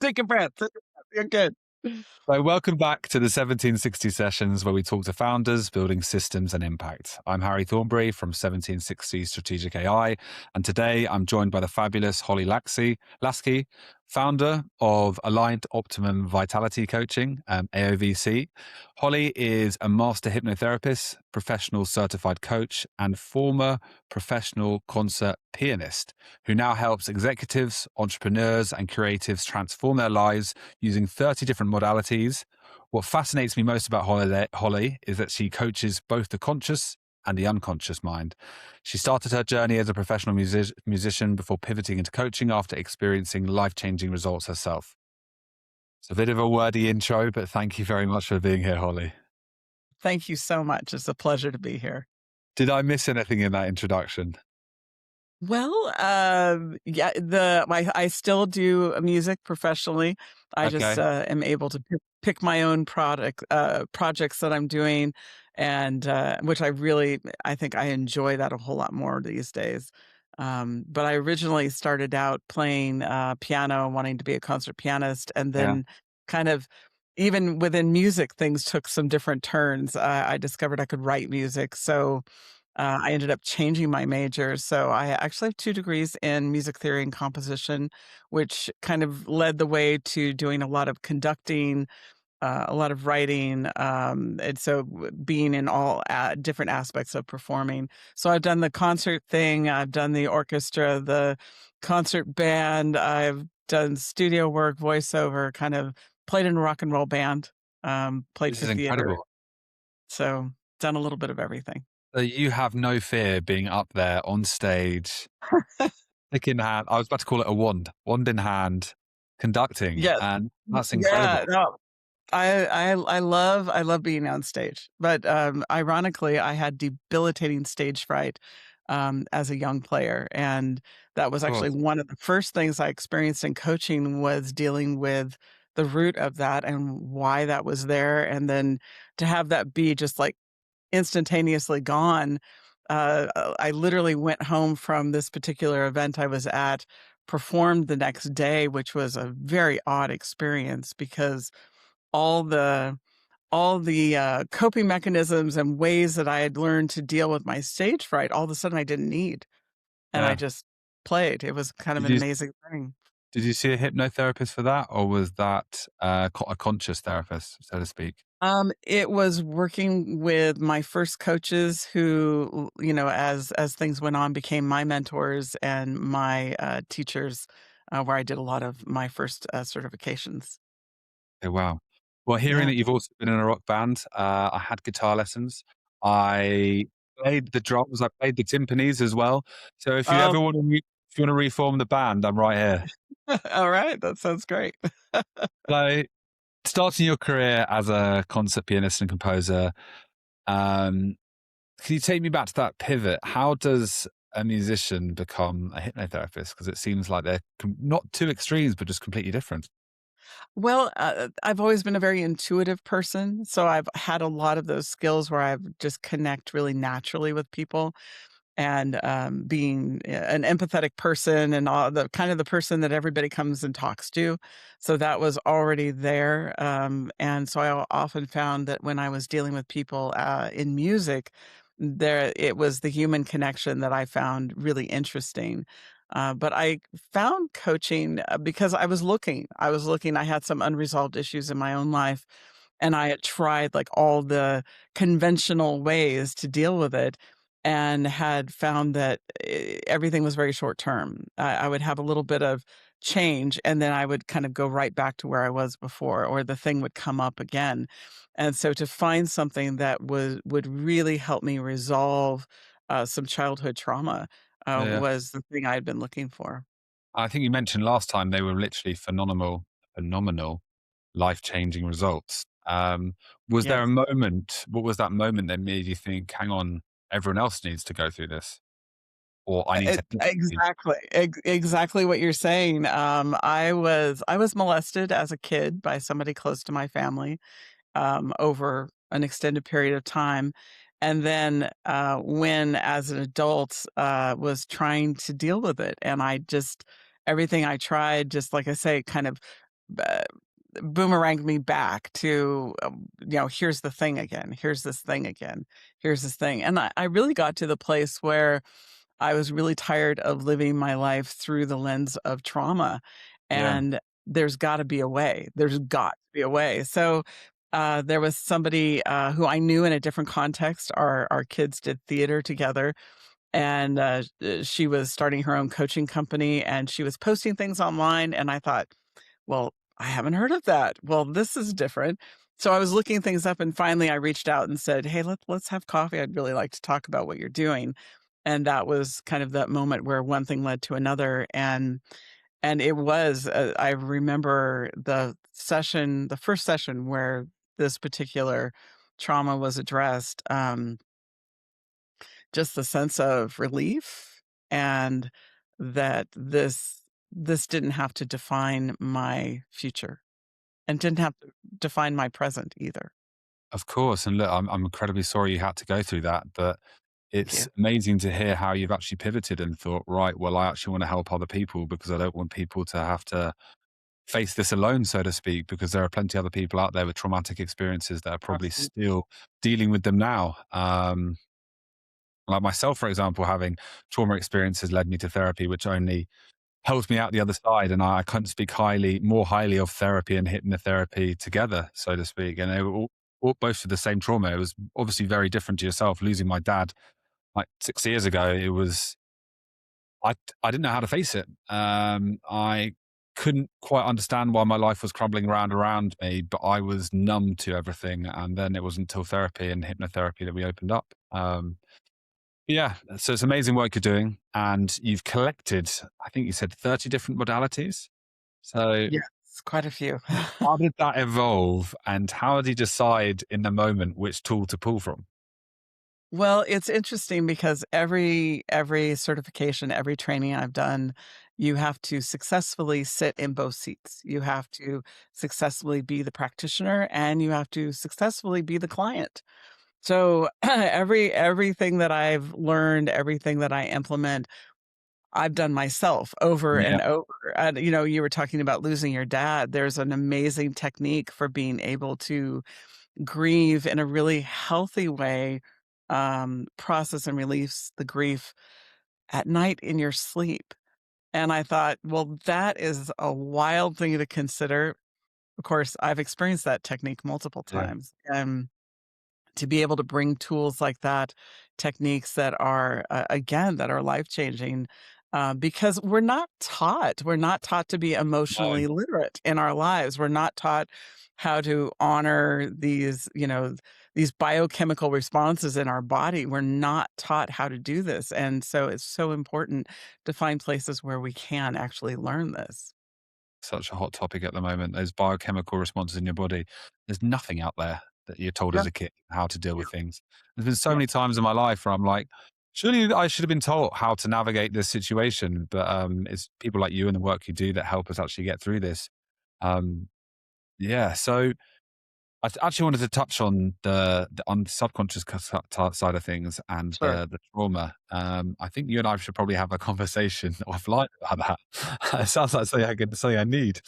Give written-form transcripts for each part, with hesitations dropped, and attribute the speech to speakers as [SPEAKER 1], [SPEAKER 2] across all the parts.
[SPEAKER 1] Take a breath. Take a breath. You're good.
[SPEAKER 2] So, welcome back to the 1760 sessions where we talk to founders building systems and impact. I'm Harry Thornberry from 1760 Strategic AI, and today I'm joined by the fabulous Holly Lasky, founder of Aligned Optimum Vitality Coaching, AOVC. Holly is a master hypnotherapist, professional certified coach, and former professional concert pianist who now helps executives, entrepreneurs, and creatives transform their lives using 30 different modalities. What fascinates me most about Holly is that she coaches both the conscious and the unconscious mind. She started her journey as a professional musician before pivoting into coaching after experiencing life-changing results herself. It's a bit of a wordy intro, but thank you very much for being here, Holly.
[SPEAKER 1] Thank you so much. It's a pleasure to be here.
[SPEAKER 2] Did I miss anything in that introduction?
[SPEAKER 1] Well, yeah, I still do music professionally. I just
[SPEAKER 2] Okay.
[SPEAKER 1] am able to pick my own projects that I'm doing, and which I think I enjoy that a whole lot more these days. But I originally started out playing piano, wanting to be a concert pianist, and
[SPEAKER 2] Yeah.
[SPEAKER 1] then kind of even within music, things took some different turns. I discovered I could write music, so I ended up changing my major. So I actually have 2 degrees in music theory and composition, which kind of led the way to doing a lot of conducting, a lot of writing, and so being in all different aspects of performing. So I've done the concert thing, I've done the orchestra, the concert band, I've done studio work, voiceover, kind of played in a rock and roll band, played
[SPEAKER 2] This
[SPEAKER 1] for
[SPEAKER 2] is
[SPEAKER 1] theater.
[SPEAKER 2] incredible.
[SPEAKER 1] So done a little bit of everything.
[SPEAKER 2] So you have no fear being up there on stage, stick in hand. I was about to call it a wand in hand, conducting,
[SPEAKER 1] Yes.
[SPEAKER 2] and that's
[SPEAKER 1] Yeah,
[SPEAKER 2] incredible.
[SPEAKER 1] no. I love being on stage, but, ironically, I had debilitating stage fright, as a young player, and that was
[SPEAKER 2] Of
[SPEAKER 1] actually
[SPEAKER 2] course.
[SPEAKER 1] one of the first things I experienced in coaching was dealing with the root of that and why that was there, and then to have that be just, like, instantaneously gone. I literally went home from this particular event I was at, performed the next day, which was a very odd experience because all the coping mechanisms and ways that I had learned to deal with my stage fright, all of a sudden I didn't need, and I
[SPEAKER 2] Yeah.
[SPEAKER 1] just played. It was kind of
[SPEAKER 2] Did
[SPEAKER 1] an
[SPEAKER 2] you
[SPEAKER 1] amazing thing.
[SPEAKER 2] did you see a hypnotherapist for that, or was that a conscious therapist, so to speak?
[SPEAKER 1] It was working with my first coaches who, as things went on, became my mentors and my teachers, where I did a lot of my first certifications.
[SPEAKER 2] Oh, wow. Well, hearing
[SPEAKER 1] Yeah.
[SPEAKER 2] that you've also been in a rock band, I had guitar lessons. I played the drums. I played the timpanis as well. So if you
[SPEAKER 1] Oh,
[SPEAKER 2] ever want to, if you want to reform the band, I'm right here.
[SPEAKER 1] all right. That sounds great.
[SPEAKER 2] So, starting your career as a concert pianist and composer, um, can you take me back to that pivot? How does a musician become a hypnotherapist? Because it seems like they're not two extremes, but just completely different.
[SPEAKER 1] Well, I've always been a very intuitive person, so I've had a lot of those skills where I've just connect really naturally with people. And being an empathetic person and all the kind of the person that everybody comes and talks to. So that was already there. And so I often found that when I was dealing with people in music, there it was the human connection that I found really interesting. But I found coaching because I was looking. I had some unresolved issues in my own life, and I had tried like all the conventional ways to deal with it and had found that everything was very short term. I would have a little bit of change and then I would kind of go right back to where I was before, or the thing would come up again. And so to find something that would really help me resolve some childhood trauma
[SPEAKER 2] Yeah.
[SPEAKER 1] was the thing I had been looking for.
[SPEAKER 2] I think you mentioned last time they were literally phenomenal, life-changing results. Was there a
[SPEAKER 1] Yes.
[SPEAKER 2] moment, what was that moment that made you think, hang on, everyone else needs to go through this, or I need to help you?
[SPEAKER 1] Exactly what you're saying. I was molested as a kid by somebody close to my family over an extended period of time. And then when, as an adult, was trying to deal with it, and everything I tried, just like I say, kind of uh, boomeranged me back to, here's the thing again, here's this thing again, here's this thing. And I really got to the place where I was really tired of living my life through the lens of trauma.
[SPEAKER 2] Yeah.
[SPEAKER 1] And there's got to be a way. There's got to be a way. So there was somebody who I knew in a different context. Our kids did theater together, and she was starting her own coaching company, and she was posting things online. And I thought, well, I haven't heard of that. Well, this is different. So I was looking things up, and finally I reached out and said, "Hey, let's have coffee. I'd really like to talk about what you're doing." And that was kind of that moment where one thing led to another, and it was, I remember the first session where this particular trauma was addressed, just the sense of relief, and that this didn't have to define my future. And didn't have to define my present either.
[SPEAKER 2] Of course. And look, I'm incredibly sorry you had to go through that, but
[SPEAKER 1] Thank
[SPEAKER 2] it's
[SPEAKER 1] you.
[SPEAKER 2] amazing to hear how you've actually pivoted and thought, right, well, I actually want to help other people because I don't want people to have to face this alone, so to speak, because there are plenty of other people out there with traumatic experiences that are probably
[SPEAKER 1] Absolutely.
[SPEAKER 2] still dealing with them now. Like myself, for example, having trauma experiences led me to therapy, which only helped me out the other side. And I couldn't speak more highly of therapy and hypnotherapy together, so to speak. And they were all both of the same trauma. It was obviously very different to yourself. Losing my dad like 6 years ago, I didn't know how to face it. I couldn't quite understand why my life was crumbling around me, but I was numb to everything. And then it wasn't until therapy and hypnotherapy that we opened up. Yeah, so it's amazing work you're doing, and you've collected, I think you said 30 different modalities. So
[SPEAKER 1] Yes, quite a few.
[SPEAKER 2] how did that evolve, and how did you decide in the moment which tool to pull from?
[SPEAKER 1] Well, it's interesting because every certification, every training I've done, you have to successfully sit in both seats. You have to successfully be the practitioner, and you have to successfully be the client. So everything that I've learned, everything that I implement, I've done myself over
[SPEAKER 2] Yeah,
[SPEAKER 1] and over. And, you were talking about losing your dad. There's an amazing technique for being able to grieve in a really healthy way, process and release the grief at night in your sleep. And I thought, well, that is a wild thing to consider. Of course, I've experienced that technique multiple
[SPEAKER 2] yeah,
[SPEAKER 1] times. And to be able to bring tools like that, techniques that are, again, that are life changing, because we're not taught to be
[SPEAKER 2] no,
[SPEAKER 1] emotionally literate in our lives. We're not taught how to honor these biochemical responses in our body. We're not taught how to do this. And so it's so important to find places where we can actually learn this.
[SPEAKER 2] such a hot topic at the moment. Those biochemical responses in your body. There's nothing out there that you're told
[SPEAKER 1] Yeah,
[SPEAKER 2] as a kid how to deal
[SPEAKER 1] yeah,
[SPEAKER 2] with things. There's been so
[SPEAKER 1] yeah,
[SPEAKER 2] many times in my life where I'm like, surely I should have been taught how to navigate this situation. But it's people like you and the work you do that help us actually get through this. Um, yeah. So actually wanted to touch on the subconscious side of things and
[SPEAKER 1] sure.
[SPEAKER 2] the trauma. I think you and I should probably have a conversation offline about that. It sounds like something I need.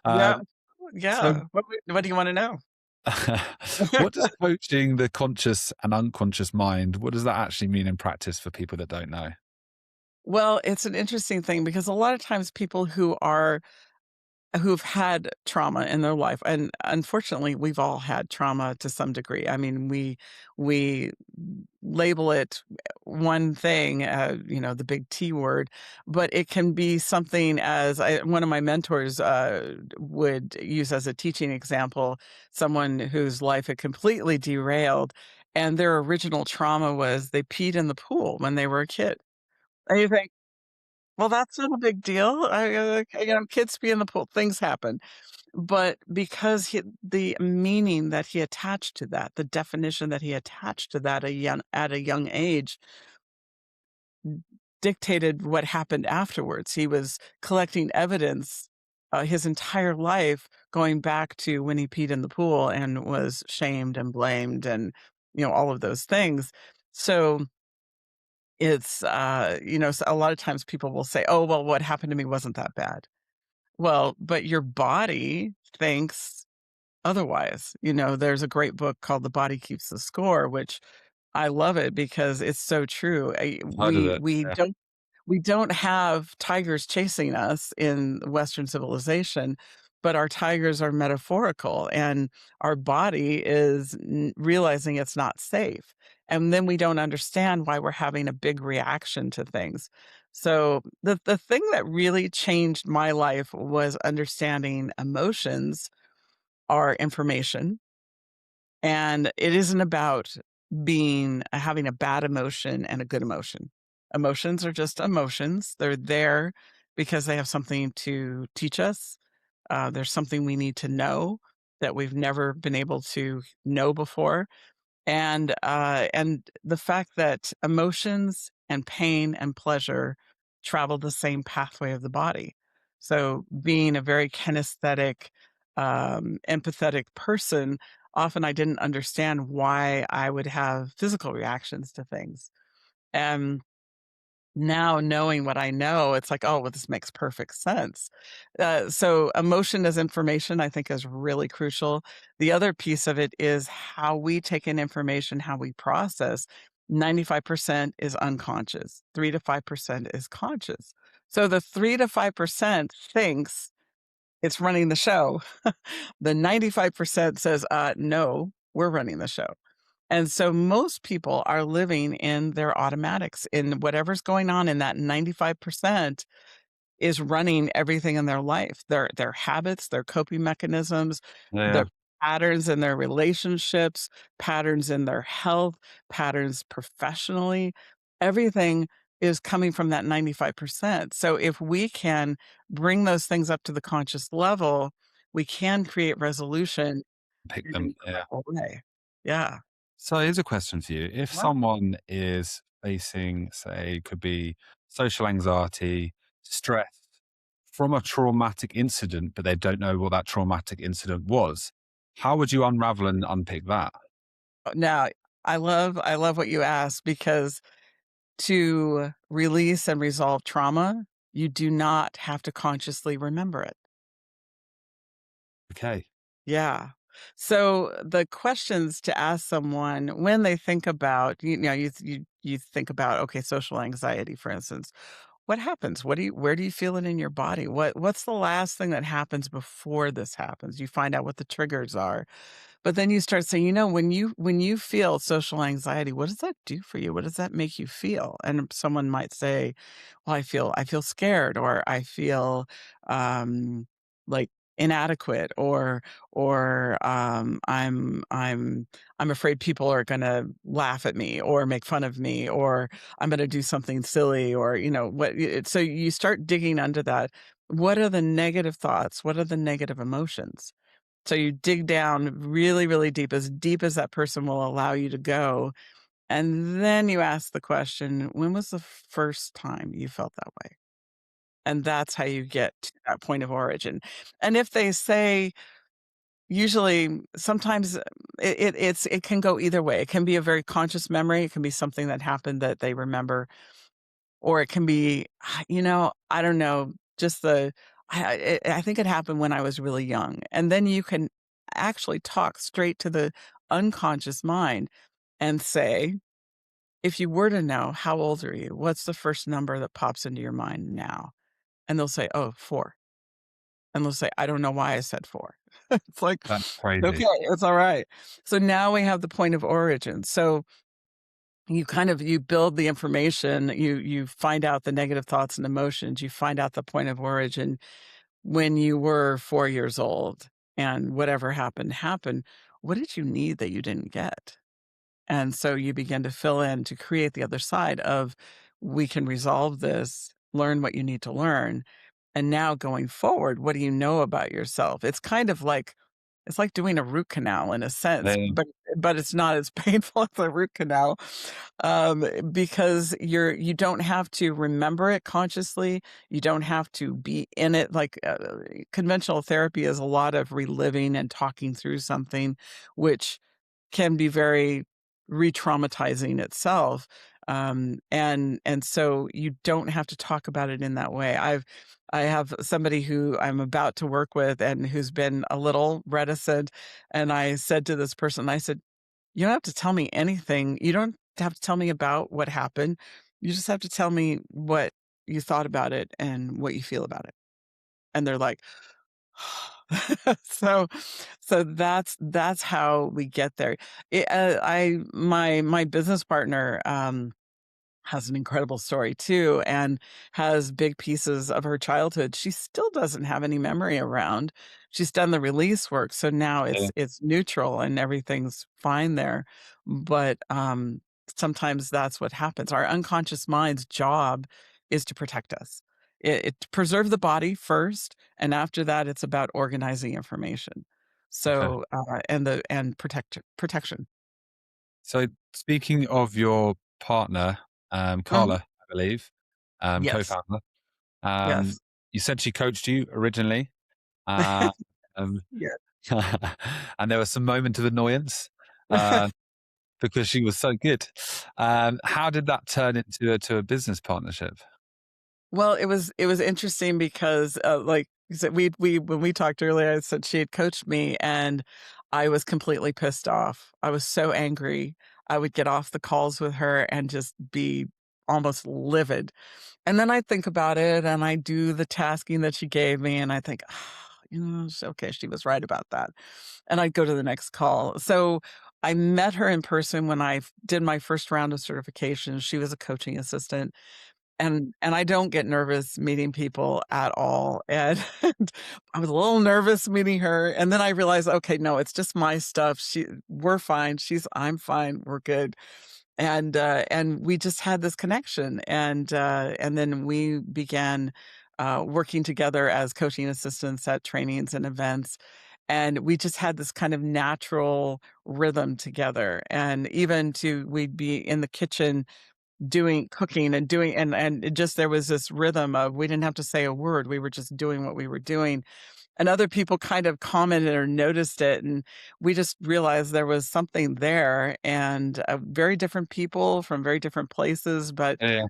[SPEAKER 1] Yeah,
[SPEAKER 2] Um, so,
[SPEAKER 1] yeah. What do you want to know?
[SPEAKER 2] what does coaching the conscious and unconscious mind? What does that actually mean in practice for people that don't know?
[SPEAKER 1] Well, it's an interesting thing because a lot of times people who've had trauma in their life, and unfortunately, we've all had trauma to some degree. I mean, we label it one thing, the big T word, but it can be something as one of my mentors would use as a teaching example, someone whose life had completely derailed, and their original trauma was they peed in the pool when they were a kid. And you think, well, that's not a big deal. Kids pee in the pool, things happen. But because the meaning that he attached to that, the definition that he attached to that at a young age dictated what happened afterwards. He was collecting evidence, his entire life going back to when he peed in the pool and was shamed and blamed and, all of those things. So it's, a lot of times people will say, "Oh, well, what happened to me wasn't that bad." Well, but your body thinks otherwise. There's a great book called The Body Keeps the Score, which I love it because it's so true.
[SPEAKER 2] I've heard of it.
[SPEAKER 1] We
[SPEAKER 2] Yeah.
[SPEAKER 1] don't have tigers chasing us in Western civilization, but our tigers are metaphorical, and our body is realizing it's not safe. And then we don't understand why we're having a big reaction to things. So the thing that really changed my life was understanding emotions are information, and it isn't about having a bad emotion and a good emotion. Emotions are just emotions. They're there because they have something to teach us. There's something we need to know that we've never been able to know before. And the fact that emotions and pain and pleasure travel the same pathway of the body. So being a very kinesthetic, empathetic person, often I didn't understand why I would have physical reactions to things. And now knowing what I know, it's like, "Oh, well, this makes perfect sense." So emotion as information, I think, is really crucial. The other piece of it is how we take in information, how we process. 95% is unconscious, 3 to 5% is conscious. So the 3 to 5% thinks it's running the show. The 95% says, no, we're running the show." And so most people are living in their automatics, in whatever's going on in that 95% is running everything in their life, their habits, their coping mechanisms,
[SPEAKER 2] Yeah.
[SPEAKER 1] their patterns in their relationships, patterns in their health, patterns professionally. Everything is coming from that 95%. So if we can bring those things up to the conscious level, we can create resolution
[SPEAKER 2] Pick
[SPEAKER 1] in an
[SPEAKER 2] them. Yeah.
[SPEAKER 1] incredible way. Yeah.
[SPEAKER 2] So here's a question for you. If
[SPEAKER 1] Wow.
[SPEAKER 2] someone is facing, say, could be social anxiety, stress from a traumatic incident, but they don't know what that traumatic incident was, how would you unravel and unpick that?
[SPEAKER 1] Now, I love what you asked, because to release and resolve trauma, you do not have to consciously remember it.
[SPEAKER 2] Okay.
[SPEAKER 1] Yeah. So the questions to ask someone when they think about, you think about, okay, social anxiety, for instance. What happens? Where do you feel it in your body? What's the last thing that happens before this happens? You find out what the triggers are. But then you start saying, when you feel social anxiety, what does that do for you? What does that make you feel? And someone might say, well, I feel scared, or I feel like inadequate, or I'm afraid people are gonna laugh at me or make fun of me, or I'm gonna do something silly, or so you start digging under that. What are the negative thoughts? What are the negative emotions? So you dig down really, really deep as that person will allow you to go, and then you ask the question, "When was the first time you felt that way?" And that's how you get to that point of origin. And if they say, usually sometimes, it can go either way. It can be a very conscious memory, it can be something that happened that they remember, or it can be, I don't know, just I think it happened when I was really young, and then you can actually talk straight to the unconscious mind and say, "If you were to know, how old are you? What's the first number that pops into your mind now?" And they'll say, "Oh, 4." And they'll say, "I don't know why I said 4." It's like,
[SPEAKER 2] That's
[SPEAKER 1] "Okay,
[SPEAKER 2] crazy.
[SPEAKER 1] it's alright." So now we have the point of origin. So you build the information, you find out the negative thoughts and emotions, you find out the point of origin when you were 4 years old, and whatever happened. What did you need that you didn't get? And so you begin to fill in to create the other side of, we can resolve this, learn what you need to learn. And now going forward, what do you know about yourself? It's like doing a root canal in a sense,
[SPEAKER 2] Then
[SPEAKER 1] but it's not as painful as a root canal, because you don't have to remember it consciously. You don't have to be in it. Like, conventional therapy is a lot of reliving and talking through something, which can be very re-traumatizing itself. And so you don't have to talk about it in that way. I have somebody who I'm about to work with and who's been a little reticent, and I said to this person, I said, "You don't have to tell me anything. You don't have to tell me about what happened. You just have to tell me what you thought about it and what you feel about it." And they're like, so that's how we get there. I my business partner, has an incredible story too and has big pieces of her childhood she still doesn't have any memory around. She's done the release work, so now
[SPEAKER 2] Yeah.
[SPEAKER 1] it's neutral and everything's fine there. But sometimes that's what happens. Our unconscious mind's job is to protect us. It to preserve the body first, and after that, it's about organizing information.
[SPEAKER 2] Okay.
[SPEAKER 1] So and protection.
[SPEAKER 2] So speaking of your partner,
[SPEAKER 1] Mhm.
[SPEAKER 2] Carla, I believe,
[SPEAKER 1] Yes.
[SPEAKER 2] co-founder, um,
[SPEAKER 1] Yes.
[SPEAKER 2] you said she coached you originally, uh, um,
[SPEAKER 1] Yeah.
[SPEAKER 2] and there was some moment of annoyance because she was so good. How did that turn into a business partnership?
[SPEAKER 1] Well, it was interesting because, like you said, we when we talked earlier, I said she had coached me, and I was completely pissed off. I was so angry. I would get off the calls with her and just be almost livid. And then I think about it, and I do the tasking that she gave me, and I think, "Ah, okay, she was right about that." And I'd go to the next call. So I met her in person when did my first round of certification. She was a coaching assistant, and I don't get nervous meeting people at all, and I was a little nervous meeting her, and then I realized, "Okay, no, it's just my stuff, we're fine, I'm fine, we're good." And we just had this connection, and then we began, working together as coaching assistants at trainings and events, and we just had this kind of natural rhythm together, and even to we'd be in the kitchen doing cooking and doing and it just there was this rhythm of we didn't have to say a word, we were just doing what we were doing, and other people kind of commented or noticed it, and we just realized there was something there, and, very different people from very different places, but
[SPEAKER 2] Yeah, yeah,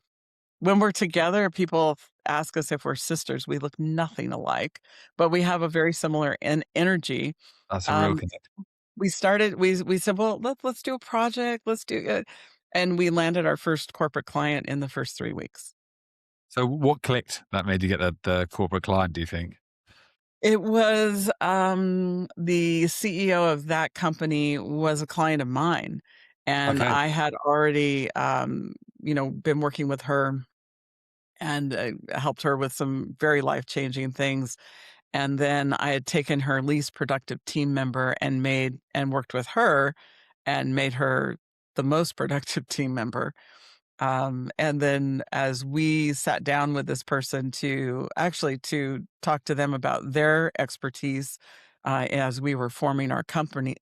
[SPEAKER 1] when we're together, people ask us if we're sisters. We look nothing alike, but we have a very similar energy.
[SPEAKER 2] that's a real
[SPEAKER 1] um,
[SPEAKER 2] connect.
[SPEAKER 1] we said, "Well, let's do a project, let's do it," and we landed our first corporate client in the first 3 weeks.
[SPEAKER 2] So what clicked that made you get the corporate client, do you think?
[SPEAKER 1] It was, the CEO of that company was a client of mine, and
[SPEAKER 2] Okay.
[SPEAKER 1] I had already, been working with her and, helped her with some very life-changing things, and then I had taken her least productive team member and worked with her and made her the most productive team member. And then as we sat down with this person to talk to them about their expertise, as we were forming our company,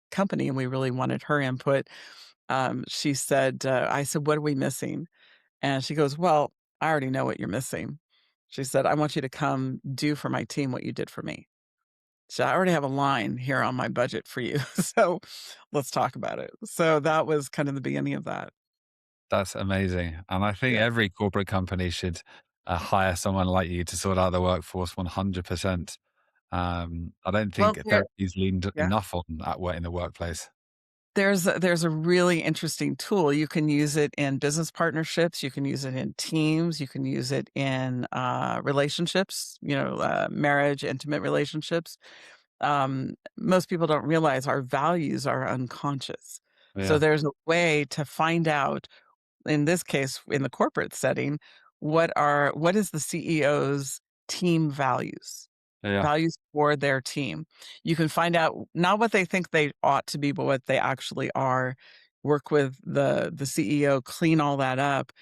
[SPEAKER 1] and we really wanted her input, she said, I said, "What are we missing?" And she goes, "Well, I already know what you're missing." She said, "I want you to come do for my team what you did for me." So I already have a line here on my budget for you. So let's talk about it. So that was kind of the beginning of that.
[SPEAKER 2] That's amazing. And I think
[SPEAKER 1] Yeah.
[SPEAKER 2] every corporate company should hire someone like you to sort out the workforce 100%. I don't
[SPEAKER 1] Well,
[SPEAKER 2] think therapy's leaned
[SPEAKER 1] yeah.
[SPEAKER 2] enough on that way in the workplace.
[SPEAKER 1] There's a really interesting tool. You can use it in business partnerships, you can use it in teams, you can use it in, relationships, marriage, intimate relationships. Most people don't realize our values are unconscious. So
[SPEAKER 2] Yeah.
[SPEAKER 1] there's a way to find out, in this case, in the corporate setting, what is the CEO's team values?
[SPEAKER 2] Yeah.
[SPEAKER 1] Values for their team. You can find out not what they think they ought to be, but what they actually are. Work with the CEO, clean all that up,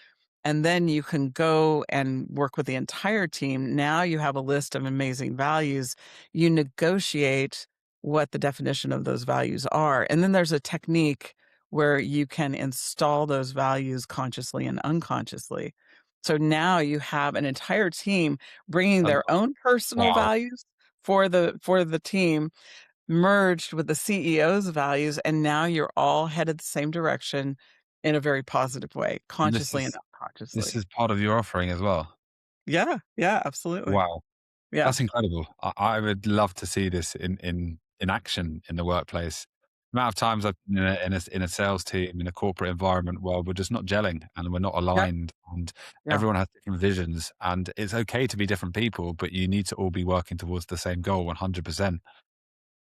[SPEAKER 1] and then you can go and work with the entire team. Now you have a list of amazing values. You negotiate what the definition of those values are. And then there's a technique where you can install those values consciously and unconsciously. So now you have an entire team bringing
[SPEAKER 2] Um,
[SPEAKER 1] their own personal
[SPEAKER 2] wow.
[SPEAKER 1] values for the team merged with the CEO's values, and now you're all headed the same direction, in a very positive way,
[SPEAKER 2] And this
[SPEAKER 1] consciously and
[SPEAKER 2] is
[SPEAKER 1] unconsciously.
[SPEAKER 2] part of your offering as well.
[SPEAKER 1] Yeah, yeah, absolutely.
[SPEAKER 2] Wow.
[SPEAKER 1] Yeah,
[SPEAKER 2] That's incredible. I would love to see this in action in the workplace. The amount of times I've been in a sales team, in a corporate environment where we're just not gelling and we're not
[SPEAKER 1] yep,
[SPEAKER 2] aligned, and
[SPEAKER 1] yeah.
[SPEAKER 2] everyone has different visions, and it's okay to be different people, but you need to all be working towards the same goal 100%.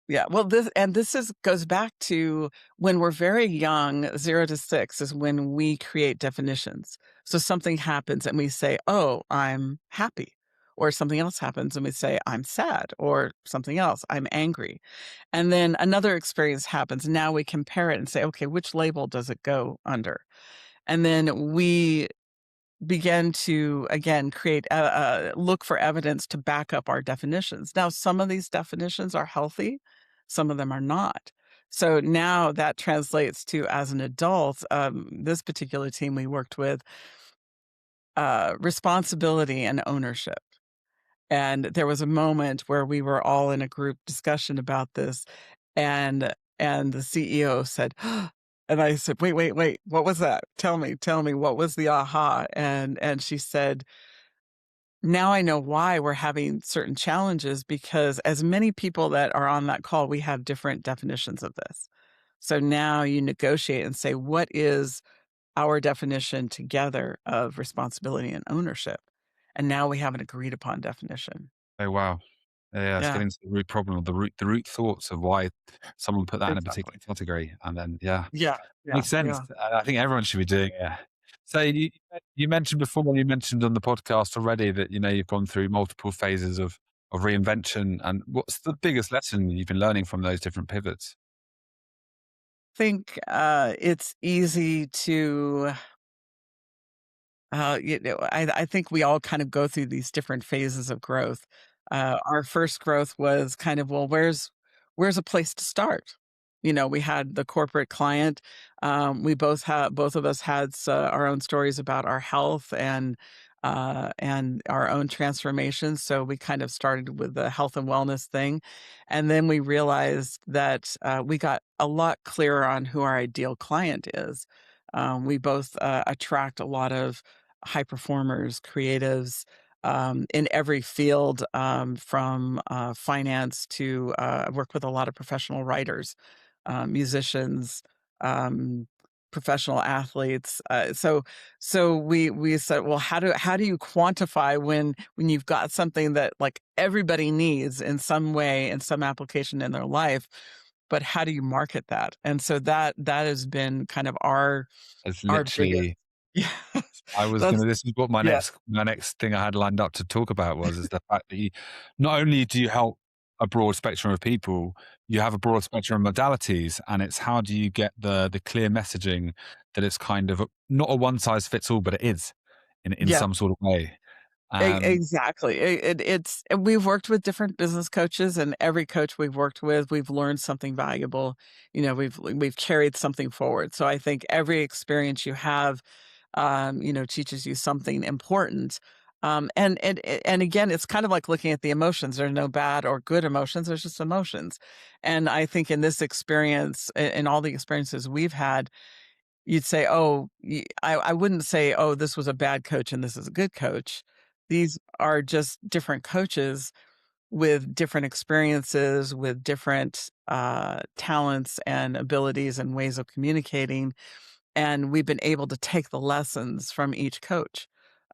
[SPEAKER 1] Yeah, well, this is goes back to when we're very young, 0 to 6 is when we create definitions. So something happens and we say, "Oh, I'm happy." Or something else happens and we say, "I'm sad," or something else, "I'm angry." And then another experience happens. Now we compare it and say, "Okay, which label does it go under?" And then we begin to again create look for evidence to back up our definitions. Now some of these definitions are healthy, some of them are not. So now that translates to, as an adult, this particular team we worked with, responsibility and ownership. And there was a moment where we were all in a group discussion about this, and the CEO said, and I said, "Wait, wait, wait, what was that? Tell me, what was the aha?" And she said, "Now I know why we're having certain challenges, because as many people that are on that call, we have different definitions of this. So now you negotiate and say, what is our definition together of responsibility and ownership? And now we have an agreed upon definition."
[SPEAKER 2] Oh, wow. Yeah, it's
[SPEAKER 1] Yeah,
[SPEAKER 2] getting to the root problem, or the root thoughts of why someone put that in a
[SPEAKER 1] exactly.
[SPEAKER 2] particular category, and then, yeah.
[SPEAKER 1] Yeah, yeah,
[SPEAKER 2] Makes sense.
[SPEAKER 1] yeah.
[SPEAKER 2] I think everyone should be doing it. So you mentioned before, you mentioned on the podcast already that, you've gone through multiple phases of reinvention, and what's the biggest lesson you've been learning from those different pivots?
[SPEAKER 1] Think it's easy to I think we all kind of go through these different phases of growth. Our first growth was kind of, well, where's a place to start? We had the corporate client. We both of us had our own stories about our health and our own transformations. So we kind of started with the health and wellness thing, and then we realized that we got a lot clearer on who our ideal client is. We both attract a lot of high performers, creatives, in every field, from finance to I work with a lot of professional writers, musicians, um, professional athletes. So we said, well, how do you quantify when you've got something that like everybody needs in some way in some application in their life, but how do you market that? And so that has been kind of
[SPEAKER 2] It's
[SPEAKER 1] our biggest.
[SPEAKER 2] literally
[SPEAKER 1] Yeah,
[SPEAKER 2] I was
[SPEAKER 1] that's
[SPEAKER 2] gonna this is what
[SPEAKER 1] yeah.
[SPEAKER 2] my next thing I had lined up to talk about was, is the fact that you not only do you help a broad spectrum of people, you have a broad spectrum of modalities, and it's how do you get the clear messaging that it's kind of not a one size fits all, but it is in
[SPEAKER 1] Yeah,
[SPEAKER 2] some sort of way.
[SPEAKER 1] exactly. It's and we've worked with different business coaches, and every coach we've worked with, we've learned something valuable. We've carried something forward. So I think every experience you have, teaches you something important. And again, it's kind of like looking at the emotions. There are no bad or good emotions. There's just emotions. And I think in this experience, in all the experiences we've had, you'd say, "Oh," I wouldn't say, "Oh, this was a bad coach and this is a good coach." These are just different coaches with different experiences, with different, talents and abilities and ways of communicating, and we've been able to take the lessons from each coach,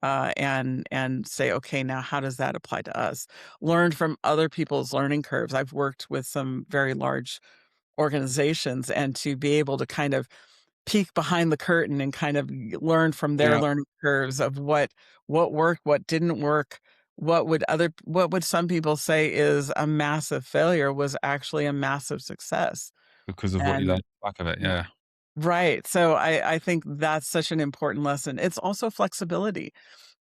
[SPEAKER 1] and say, "Okay, now how does that apply to us?" Learn from other people's learning curves. I've worked with some very large organizations, and to be able to kind of peek behind the curtain and kind of learn from their
[SPEAKER 2] Yeah,
[SPEAKER 1] learning curves of what worked, what didn't work, what would some people say is a massive failure was actually a massive success.
[SPEAKER 2] because of what you
[SPEAKER 1] And
[SPEAKER 2] learned back of it, yeah.
[SPEAKER 1] right. So I think that's such an important lesson. It's also flexibility.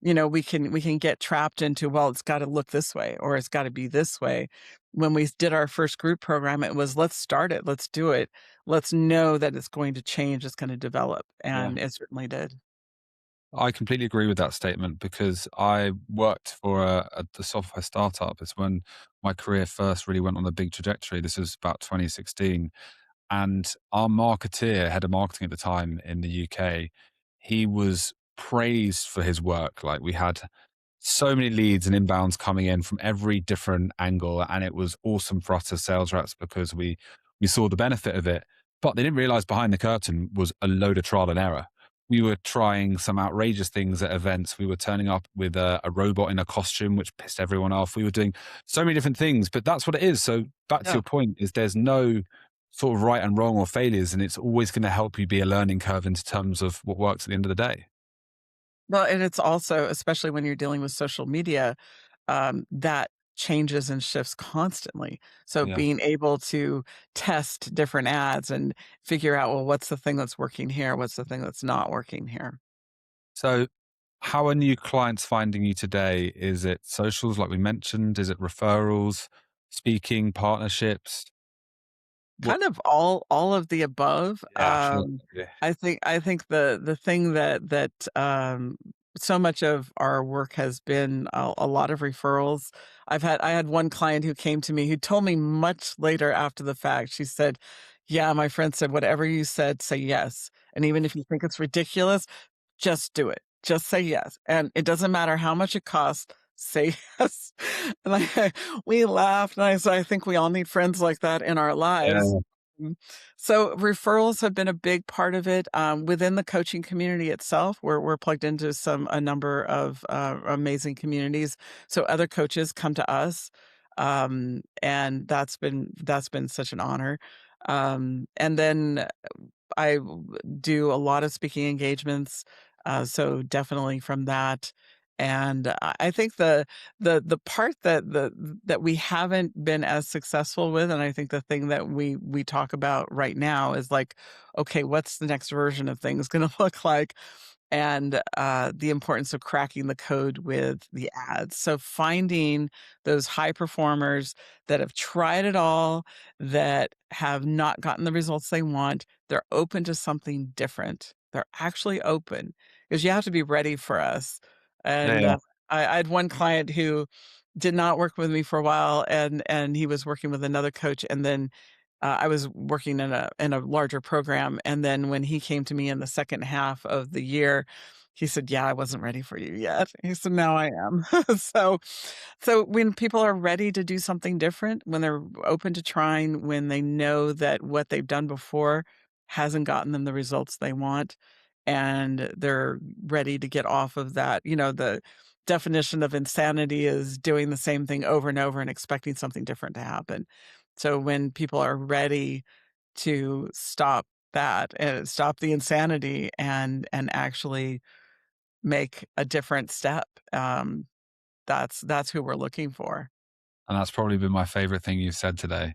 [SPEAKER 1] We can get trapped into, well, it's got to look this way or it's got to be this way. When we did our first group program, it was, let's start it, let's do it. Let's know that it's going to change, it's going to develop,
[SPEAKER 2] Yeah.
[SPEAKER 1] and it certainly did.
[SPEAKER 2] I completely agree with that statement because I worked for the software startup. It's when my career first really went on a big trajectory. This was about 2016. And our marketeer, head of marketing at the time in the UK, he was praised for his work. Like we had so many leads and inbounds coming in from every different angle, and it was awesome for us as sales reps because we saw the benefit of it. But they didn't realize behind the curtain was a load of trial and error. We were trying some outrageous things at events. We were turning up with a robot in a costume, which pissed everyone off. We were doing so many different things, but that's what it is. So back to
[SPEAKER 1] Yeah.
[SPEAKER 2] your point, is there's no sort of right and wrong or failures, and it's always going to help you be a learning curve into terms of what works at the end of the day.
[SPEAKER 1] Well, and it's also, especially when you're dealing with social media, that changes and shifts constantly. So
[SPEAKER 2] Yeah.
[SPEAKER 1] being able to test different ads and figure out, well, what's the thing that's working here? What's the thing that's not working here?
[SPEAKER 2] So how are new clients finding you today? Is it socials like we mentioned? Is it referrals, speaking, partnerships? What?
[SPEAKER 1] Kind of all of the above.
[SPEAKER 2] Yeah, I thought, yeah.
[SPEAKER 1] I think the thing that so much of our work has been a lot of referrals. I had one client who came to me who told me much later after the fact. She said, "Yeah, my friend said whatever you said, say yes, and even if you think it's ridiculous, just do it. Just say yes, and it doesn't matter how much it costs, say yes." And we laughed, and I said, "I think we all need friends like that in our lives."
[SPEAKER 2] Yeah.
[SPEAKER 1] Mm. So referrals have been a big part of it, within the coaching community itself. We're plugged into a number of, amazing communities, so other coaches come to us, and that's been such an honor. And then do a lot of speaking engagements, so definitely from that. And I think the part that we haven't been as successful with, and I think the thing that we talk about right now is like, okay, what's the next version of things going to look like? And the importance of cracking the code with the ads. So finding those high performers that have tried it all, that have not gotten the results they want. They're open to something different. They're actually open because you have to be ready for us.
[SPEAKER 2] Yeah,
[SPEAKER 1] And
[SPEAKER 2] yeah.
[SPEAKER 1] I had one client who did not work with me for a while, and he was working with another coach, and then I was working in a larger program, and then when he came to me in the second half of the year, he said, "Yeah, I wasn't ready for you yet." He said, "Now I am." So so when people are ready to do something different, when they're open to trying, when they know that what they've done before hasn't gotten them the results they want, and they're ready to get off of that, the definition of insanity is doing the same thing over and over and expecting something different to happen. So when people are ready to stop that and stop the insanity and actually make a different step, that's who we're looking for.
[SPEAKER 2] And that's probably been my favorite thing you've said today.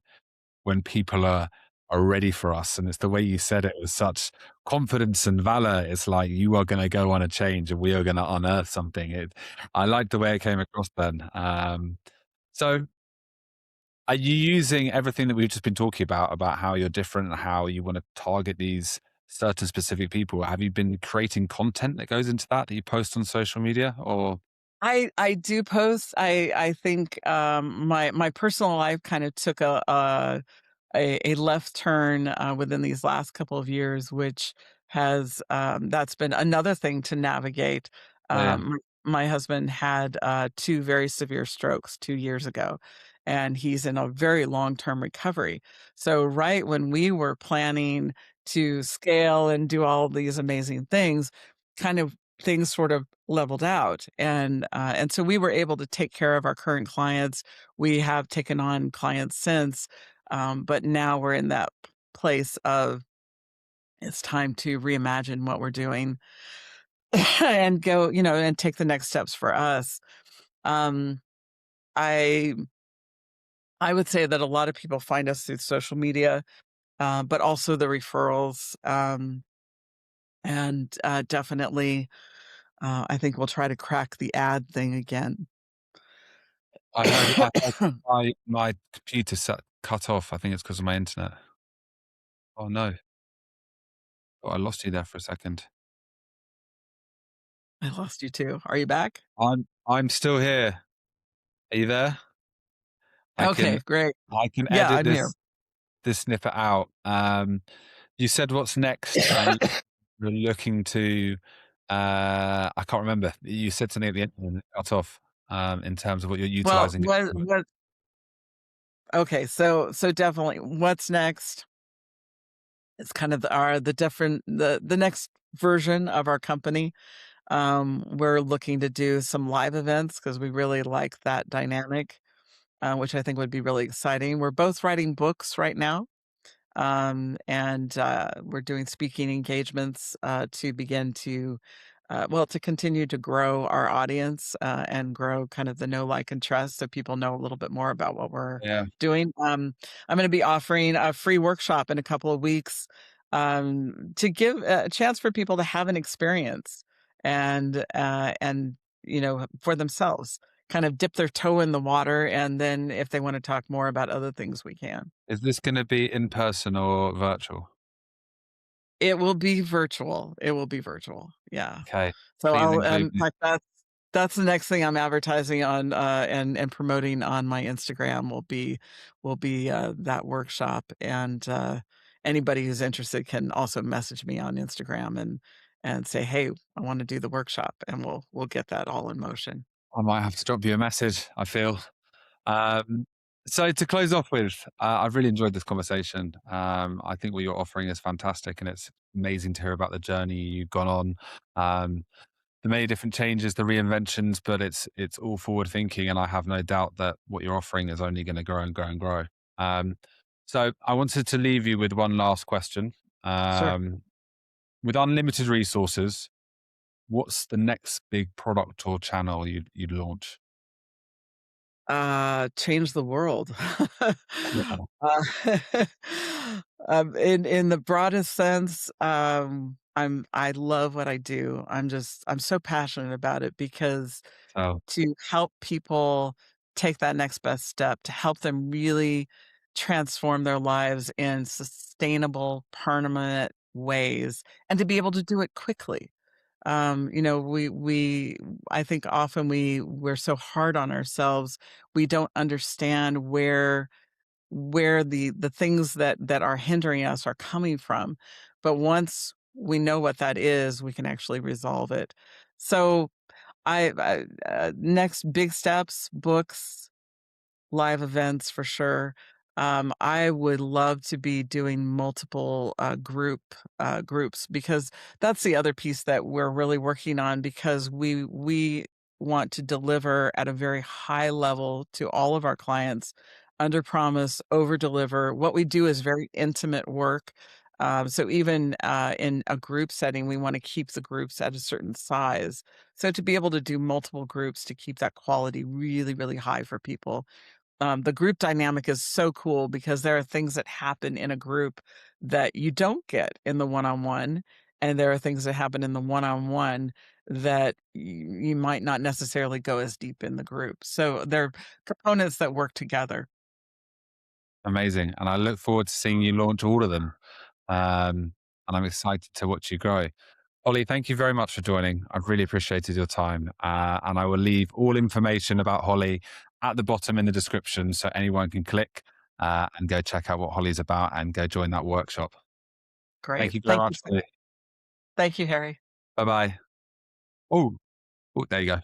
[SPEAKER 2] When people are ready for us, and it's the way you said it with such confidence and valor. It's like you are going to go on a change, and we are going to unearth something. I like the way it came across. Then, so are you using everything that we've just been talking about how you're different and how you want to target these certain specific people? Have you been creating content that goes into that you post on social media, or
[SPEAKER 1] I do post. I think, my personal life kind of took a left turn, within these last couple of years, which has, that's been another thing to navigate.
[SPEAKER 2] yeah,
[SPEAKER 1] My husband had, 2 very severe strokes 2 years ago, and he's in a very long-term recovery. So right when we were planning to scale and do all these amazing things, kind of things sort of leveled out, and so we were able to take care of our current clients. We have taken on clients since, but now we're in that place of it's time to reimagine what we're doing and go, and take the next steps for us. Um, I I would say that a lot of people find us through social media, but also the referrals, and definitely, I think we'll try to crack the ad thing again.
[SPEAKER 2] I heard my computer cut off. I think it's because of my internet. Oh no, oh, I lost you there for a second.
[SPEAKER 1] I lost you too. Are you back?
[SPEAKER 2] I'm still here. Are you there? I can
[SPEAKER 1] Okay, great.
[SPEAKER 2] I can
[SPEAKER 1] Yeah,
[SPEAKER 2] edit
[SPEAKER 1] I'm here.
[SPEAKER 2] this this snippet out. You said what's next, and you're looking to. I can't remember. You said something at the end and it cut off. In terms of what you're
[SPEAKER 1] Well,
[SPEAKER 2] utilizing.
[SPEAKER 1] what okay, so definitely what's next is kind of the different the next version of our company. We're looking to do some live events because we really like that dynamic, which I think would be really exciting. We're both writing books right now. And we're doing speaking engagements to begin to well, to continue to grow our audience and grow kind of the know, like, and trust, so people know a little bit more about what we're
[SPEAKER 2] Yeah.
[SPEAKER 1] doing. I'm going to be offering a free workshop in a couple of weeks to give a chance for people to have an experience and for themselves, kind of dip their toe in the water, and then if they want to talk more about other things, we can.
[SPEAKER 2] Is this going to be in person or virtual?
[SPEAKER 1] It will be virtual. It will be virtual. Yeah.
[SPEAKER 2] Okay.
[SPEAKER 1] So
[SPEAKER 2] Please
[SPEAKER 1] I'll
[SPEAKER 2] include
[SPEAKER 1] in
[SPEAKER 2] me.
[SPEAKER 1] fact, that's the next thing I'm advertising on, and promoting on my Instagram will be that workshop, and anybody who's interested can also message me on Instagram and say, "Hey, I wanna do the workshop," and we'll get that all in motion.
[SPEAKER 2] I might have to drop you a message. I feel. Um, so to close off with, I've really enjoyed this conversation. I think what you're offering is fantastic, and it's amazing to hear about the journey you've gone on. Um, the many different changes, the reinventions, but it's all forward thinking, and I have no doubt that what you're offering is only going to grow and grow and grow. Um, so I wanted to leave you with one last question.
[SPEAKER 1] Sure.
[SPEAKER 2] Um, with unlimited resources, what's the next big product or channel you'd launch?
[SPEAKER 1] Change the world.
[SPEAKER 2] Yeah.
[SPEAKER 1] Uh, in the broadest sense, I love what I do. I'm so passionate about it because
[SPEAKER 2] So
[SPEAKER 1] to help people take that next best step, to help them really transform their lives in sustainable, permanent ways, and to be able to do it quickly. We I think often we're so hard on ourselves, we don't understand where the things that are hindering us are coming from. But once we know what that is, we can actually resolve it. So next big steps, books, live events for sure. I would love to be doing multiple groups, because that's the other piece that we're really working on, because we want to deliver at a very high level to all of our clients, under promise, over deliver. What we do is very intimate work. So even in a group setting, we want to keep the groups at a certain size. So to be able to do multiple groups to keep that quality really, really high for people. The group dynamic is so cool because there are things that happen in a group that you don't get in the one-on-one, and there are things that happen in the one-on-one that you might not necessarily go as deep in the group. So they're components that work together.
[SPEAKER 2] amazing. And I look forward to seeing you launch all of them. And I'm excited to watch you grow. Ollie, thank you very much for joining. I've really appreciated your time. And I will leave all information about Holly at the bottom in the description so anyone can click and go check out what Holly's about and go join that workshop. Thank
[SPEAKER 1] Great.
[SPEAKER 2] you very much.
[SPEAKER 1] Thank you, Harry.
[SPEAKER 2] Bye bye. Oh, there you go.